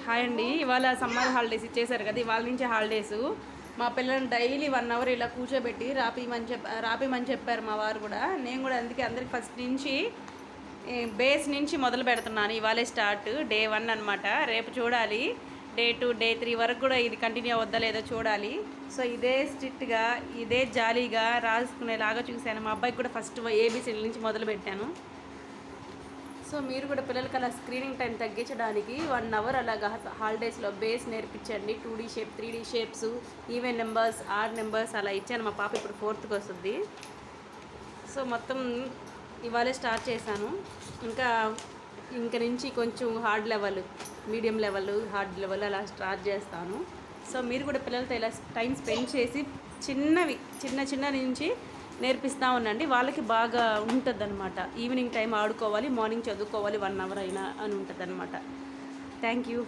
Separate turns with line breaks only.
Hi అండి. ఇవాళ summer holidays ఇచ్చేసారు కదా, ఇవాళ నుంచి హాలిడేస్. మా పిల్లల్ని డైలీ 1 అవర్ ఇలా కూర్చోబెట్టి రాపిమని చెప్పారు మా వారు కూడా. నేను కూడా అందుకే అందరికి ఫస్ట్ నుంచి బేస్ నుంచి మొదలు పెడుతున్నాను. ఇవాళే స్టార్ట్ డే 1 అనమాట. రేపు చూడాలి డే 2 డే 3 వరకు కూడా ఇది కంటిన్యూ అవద్దా లేదో చూడాలి. సో ఇదే స్ట్రిక్ట్గా ఇదే జాలీగా రాసుకునేలాగా చూశాను. మా అబ్బాయికి కూడా ఫస్ట్ ఏబీసీల నుంచి మొదలు పెట్టాను. సో మీరు కూడా పిల్లలకి అలా స్క్రీనింగ్ టైం తగ్గించడానికి 1 అవర్ అలాగా హాలిడేస్లో బేస్ నేర్పించండి. 2D shape 3D shapes, even numbers, odd numbers అలా ఇచ్చాను. మా పాప ఇప్పుడు 4th వస్తుంది. సో మొత్తం ఇవాళే స్టార్ట్ చేశాను. ఇంక నుంచి కొంచెం hard level, medium level, hard level అలా స్టార్ట్ చేస్తాను. సో మీరు కూడా పిల్లలతో ఇలా టైం స్పెండ్ చేసి చిన్న నుంచి నేర్పిస్తూ ఉండండి. వాళ్ళకి బాగా ఉంటుంది అనమాట. ఈవినింగ్ టైం ఆడుకోవాలి, మార్నింగ్ చదువుకోవాలి 1 అవర్ అయినా అని ఉంటుంది అనమాట. Thank you.